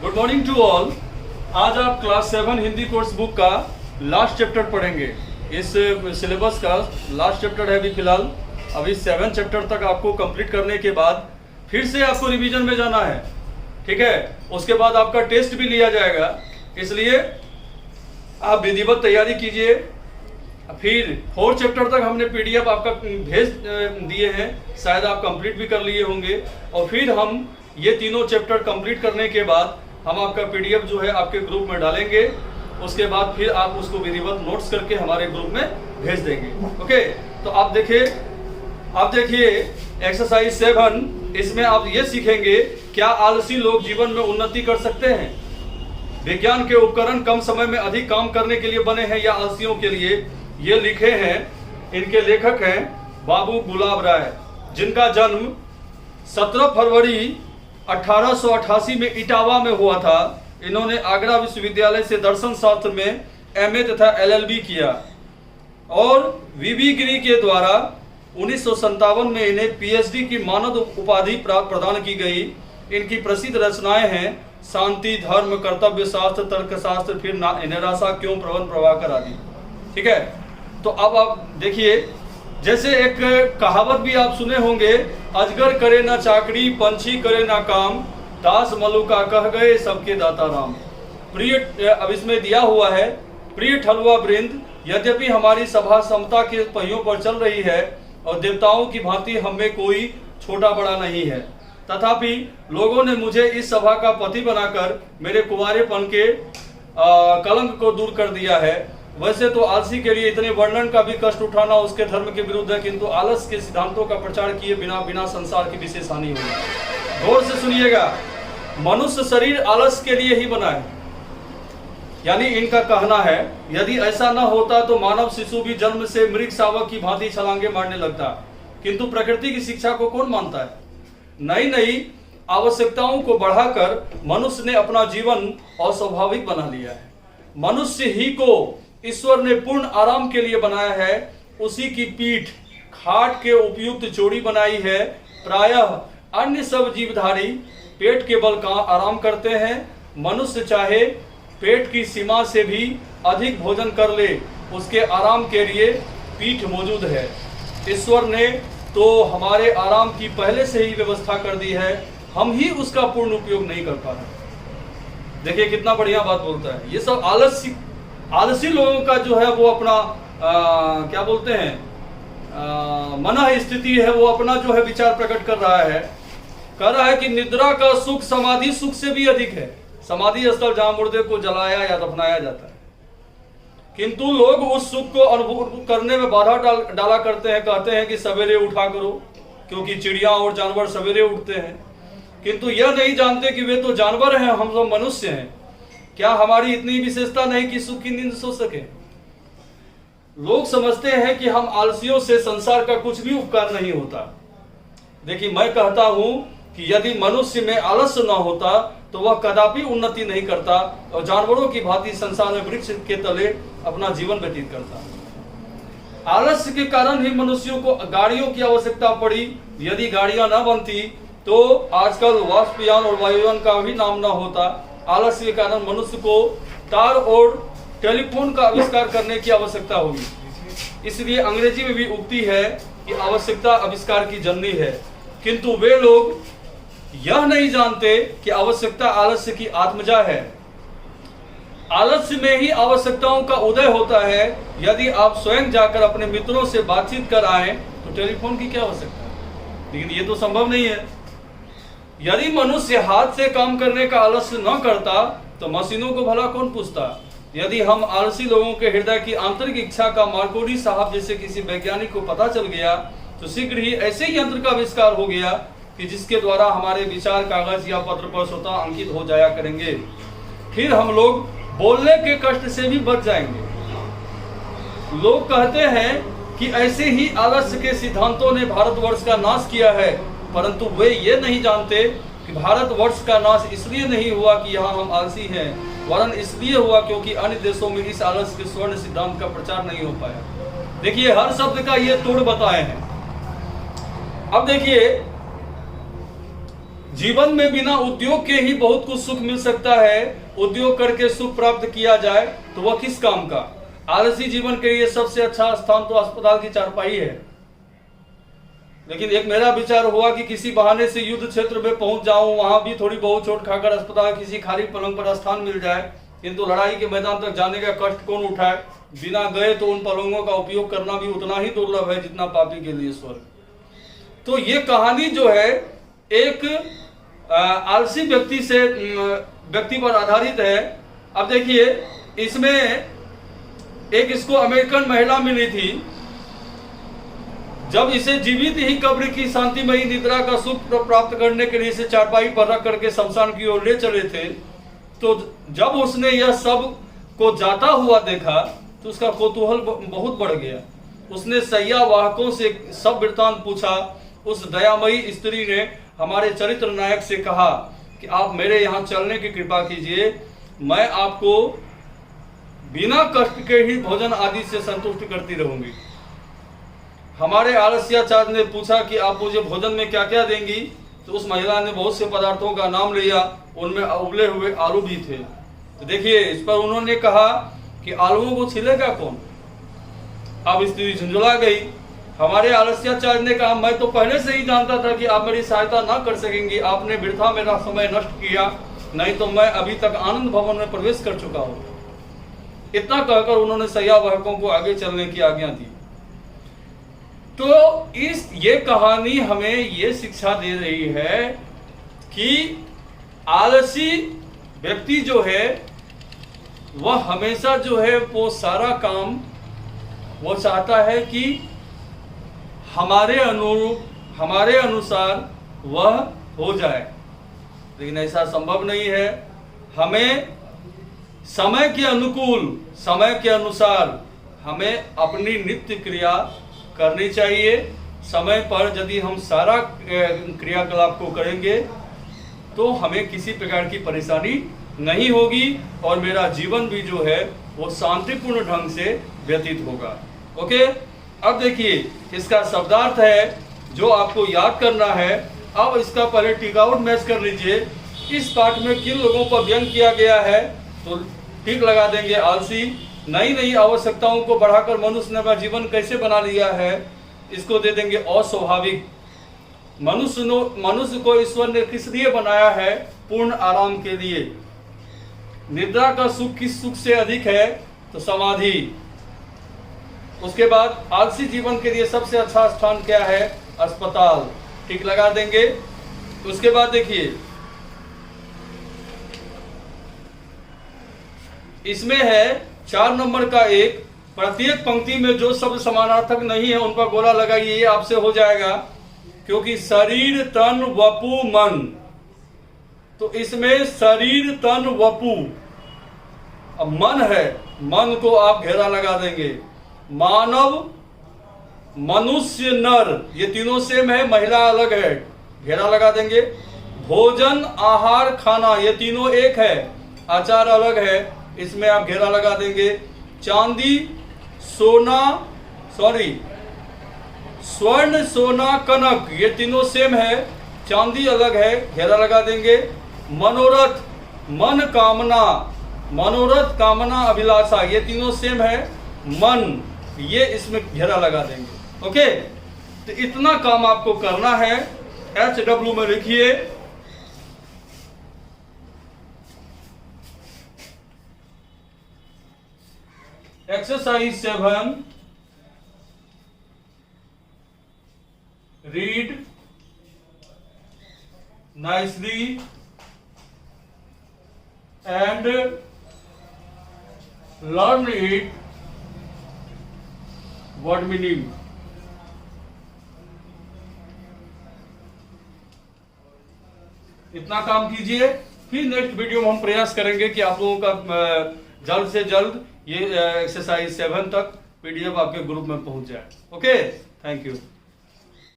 Good morning to all. आज आप class 7 Hindi course book का लास्ट चैप्टर पढ़ेंगे। इस सिलेबस का लास्ट चैप्टर है अभी फिलहाल। अभी 7 चैप्टर तक आपको कंप्लीट करने के बाद फिर से आपको रिवीजन में जाना है, ठीक है। उसके बाद आपका टेस्ट भी लिया जाएगा, इसलिए आप विधिवत तैयारी कीजिए। फिर 4 चैप्टर तक हमने पीडीएफ आपका भेज दिए हैं, शायद आप कंप्लीट भी कर लिए होंगे। और फिर हम ये तीनों चैप्टर कंप्लीट करने के बाद हम आपका पीडीएफ जो है आपके ग्रुप में डालेंगे। उसके बाद फिर आप उसको विधिवत नोट्स करके हमारे ग्रुप में भेज देंगे। ओके, तो आप देखिए एक्सरसाइज 7, इसमें आप ये सीखेंगे क्या आलसी लोग जीवन में उन्नति कर सकते हैं। विज्ञान के उपकरण कम समय में अधिक काम करने के लिए बने हैं या आलसियों के लिए। ये लिखे हैं, इनके लेखक हैं बाबू गुलाब राय, जिनका जन्म 17 फरवरी 1888 में इटावा में हुआ था। इन्होंने आगरा विश्वविद्यालय से दर्शन शास्त्र में एमए तथा एलएलबी किया और वीवी गिरी के द्वारा 1957 में इन्हें पीएचडी की मानद उपाधि प्रदान की गई। इनकी प्रसिद्ध रचनाएं हैं शांति, धर्म, कर्तव्य शास्त्र, तर्कशास्त्र, फिर निराशा क्यों, प्रबंध प्रभाकर आदि। ठीक है, तो अब आप देखिए, जैसे एक कहावत भी आप सुने होंगे, अजगर करे ना चाकरी, पंछी करे ना काम, दास मलुका कह गए सबके दाता राम। प्रिय, अब इसमें दिया हुआ है, प्रिय ठलुआ वृंद, यद्यपि हमारी सभा समता के पहियों पर चल रही है और देवताओं की भांति हम में कोई छोटा बड़ा नहीं है, तथापि लोगों ने मुझे इस सभा का पति बनाकर मेरे कुंवारेपन के कलंक को दूर कर दिया है। वैसे तो आलसी के लिए इतने वर्णन का भी कष्ट उठाना उसके धर्म के विरुद्ध है, किंतु आलस के सिद्धांतों का प्रचार किए बिना संसार की विशेष हानि होगी। गौर से सुनिएगा, मनुष्य शरीर आलस के लिए ही बना है। यानी इनका कहना है, यदि ऐसा न होता तो मानव शिशु भी जन्म से मृग शावक की भांति छलांगे मारने लगता, किंतु प्रकृति की शिक्षा को कौन मानता है। नई नई आवश्यकताओं को बढ़ाकर मनुष्य ने अपना जीवन अस्वाभाविक बना लिया है। मनुष्य ही को ईश्वर ने पूर्ण आराम के लिए बनाया है, उसी की पीठ खाट के उपयुक्त चोरी बनाई है। प्रायः अन्य सब जीवधारी पेट के बल का आराम करते हैं। मनुष्य चाहे पेट की सीमा से भी अधिक भोजन कर ले, उसके आराम के लिए पीठ मौजूद है। ईश्वर ने तो हमारे आराम की पहले से ही व्यवस्था कर दी है, हम ही उसका पूर्ण उपयोग नहीं कर पा रहे। देखिए कितना बढ़िया बात बोलता है। ये सब आलसी लोगों का जो है वो अपना क्या बोलते हैं, मन स्थिति है, वो अपना जो है विचार प्रकट कर रहा है। कह रहा है कि निद्रा का सुख समाधि सुख से भी अधिक है। समाधि स्थल जहां मुर्दे को जलाया या दफनाया जाता है, किंतु लोग उस सुख को अनुभव करने में बाधा डाला करते हैं। कहते हैं कि सवेरे उठा करो, क्योंकि चिड़िया और जानवर सवेरे उठते हैं, किंतु यह नहीं जानते कि वे तो जानवर हैं, हम लोग मनुष्य हैं। क्या हमारी इतनी विशेषता नहीं कि सुख की नींद सो सके। लोग समझते हैं कि हम आलसियों से संसार का कुछ भी उपकार नहीं होता। देखिए, मैं कहता हूं कि यदि मनुष्य में आलस्य न होता तो वह कदापि उन्नति नहीं करता और जानवरों की भांति संसार में वृक्ष के तले अपना जीवन व्यतीत करता। आलस्य के कारण ही मनुष्यों को गाड़ियों की आवश्यकता पड़ी। यदि गाड़ियां न बनती तो आजकल वाष्पयान और वायुयान का भी नाम न होता। आलस्य के कारण मनुष्य को तार और टेलीफोन का आविष्कार करने की आवश्यकता होगी। इसलिए अंग्रेजी में भी उक्ति है कि आवश्यकता आविष्कार की जननी है, किंतु वे लोग यह नहीं जानते कि आवश्यकता आलस्य की आत्मजा है। आलस्य में ही आवश्यकताओं का उदय होता है। यदि आप स्वयं जाकर अपने मित्रों से बातचीत कर आए तो टेलीफोन की क्या आवश्यकता है, लेकिन ये तो संभव नहीं है। यदि मनुष्य हाथ से काम करने का आलस्य न करता तो मशीनों को भला कौन पूछता। यदि हम आलसी लोगों के हृदय की आंतरिक इच्छा का मार्कोनी साहब जैसे किसी वैज्ञानिक को पता चल गया तो शीघ्र ही ऐसे यंत्र का आविष्कार हो गया कि जिसके द्वारा हमारे विचार कागज या पत्र पर स्वतः अंकित हो जाया करेंगे। फिर हम लोग बोलने के कष्ट से भी बच जाएंगे। लोग कहते हैं कि ऐसे ही आलस्य के सिद्धांतों ने भारतवर्ष का नाश किया है, परंतु वे ये नहीं जानते कि भारतवर्ष का नाश इसलिए नहीं हुआ कि यहाँ हम आलसी हैं, वरन इसलिए हुआ क्योंकि अन्य देशों में इस आलस्य के स्वर्ण सिद्धांत का प्रचार नहीं हो पाया। देखिए, हर शब्द का ये तोड़ बताए हैं। अब देखिए, जीवन में बिना उद्योग के ही बहुत कुछ सुख मिल सकता है। उद्योग करके सुख प्राप्त किया जाए तो वह किस काम का। आलसी जीवन के लिए सबसे अच्छा स्थान तो अस्पताल की चारपाई है। लेकिन एक मेरा विचार हुआ कि किसी बहाने से युद्ध क्षेत्र में पहुंच जाऊं, वहां भी थोड़ी बहुत चोट खाकर अस्पताल किसी खाली पलंग पर स्थान मिल जाए। किंतु लड़ाई के मैदान तक जाने का कष्ट कौन उठाए। बिना गए तो उन पलंगों का उपयोग करना भी उतना ही दुर्लभ है जितना पापी के लिए स्वर्ग। तो ये कहानी जो है एक आलसी व्यक्ति पर आधारित है। अब देखिए, इसमें इसको अमेरिकन महिला मिली थी। जब इसे जीवित ही कब्र की शांतिमयी निद्रा का सुख प्राप्त करने के लिए इसे चारपाई पर रख करके शमशान की ओर ले चले थे, तो जब उसने यह सब को जाता हुआ देखा तो उसका कौतूहल बहुत बढ़ गया। उसने सैया वाहकों से सब वृत्तांत पूछा। उस दयामयी स्त्री ने हमारे चरित्र नायक से कहा कि आप मेरे यहाँ चलने की कृपा कीजिए, मैं आपको बिना कष्ट के ही भोजन आदि से संतुष्ट करती रहूंगी। हमारे आलस्याचार्य ने पूछा कि आप मुझे भोजन में क्या क्या देंगी, तो उस महिला ने बहुत से पदार्थों का नाम लिया, उनमें उबले हुए आलू भी थे। तो देखिए, इस पर उन्होंने कहा कि आलूओं को छिलेगा कौन। अब स्त्री झुंझुला गई। हमारे आलस्याचार्य ने कहा, मैं तो पहले से ही जानता था कि आप मेरी सहायता ना कर सकेंगी। आपने वृथा मेरा समय नष्ट किया, नहीं तो मैं अभी तक आनंद भवन में प्रवेश कर चुका हूँ। इतना कहकर उन्होंने सैयावाहकों को आगे चलने की आज्ञा दी। तो ये कहानी हमें ये शिक्षा दे रही है कि आलसी व्यक्ति जो है वह हमेशा जो है वो सारा काम वो चाहता है कि हमारे अनुरूप, हमारे अनुसार वह हो जाए, लेकिन ऐसा संभव नहीं है। हमें समय के अनुकूल, समय के अनुसार हमें अपनी नित्य क्रिया करनी चाहिए। समय पर यदि हम सारा क्रियाकलाप को करेंगे तो हमें किसी प्रकार की परेशानी नहीं होगी और मेरा जीवन भी जो है वो शांतिपूर्ण ढंग से व्यतीत होगा। ओके, अब देखिए इसका शब्दार्थ है जो आपको याद करना है। अब इसका पहले टिक आउट मैच कर लीजिए। इस पाठ में किन लोगों पर व्यंग किया गया है, तो टिक लगा देंगे आलसी। नई नई आवश्यकताओं को बढ़ाकर मनुष्य ने अपना जीवन कैसे बना लिया है, इसको दे देंगे अस्वाभाविक। मनुष्य को ईश्वर ने किस लिए बनाया है, पूर्ण आराम के लिए। निद्रा का सुख किस सुख से अधिक है, तो समाधि। उसके बाद आलसी जीवन के लिए सबसे अच्छा स्थान क्या है, अस्पताल। टिक लगा देंगे। उसके बाद देखिए इसमें है 4 नंबर का एक, प्रत्येक पंक्ति में जो शब्द समानार्थक नहीं है उन पर गोला लगाइए, ये आपसे हो जाएगा। क्योंकि शरीर तन वपु मन, तो इसमें शरीर तन वपु, अब मन है, मन को आप घेरा लगा देंगे। मानव, मनुष्य, नर, ये तीनों सेम है, महिला अलग है, घेरा लगा देंगे। भोजन, आहार, खाना, ये तीनों एक है, आचार अलग है, इसमें आप घेरा लगा देंगे। चांदी, सोना, स्वर्ण, सोना, कनक, ये तीनों सेम है, चांदी अलग है, घेरा लगा देंगे। मनोरथ, मन, कामना, मनोरथ, कामना, अभिलाषा, ये तीनों सेम है, मन, ये इसमें घेरा लगा देंगे। ओके, तो इतना काम आपको करना है। HW में लिखिए exercise 7, read nicely and learn it word meaning. इतना काम कीजिए, फिर नेक्स्ट वीडियो में हम प्रयास करेंगे कि आप लोगों का जल्द से जल्द ये एक्सरसाइज 7 तक PDF आपके ग्रुप में पहुंच जाए। Okay, thank you.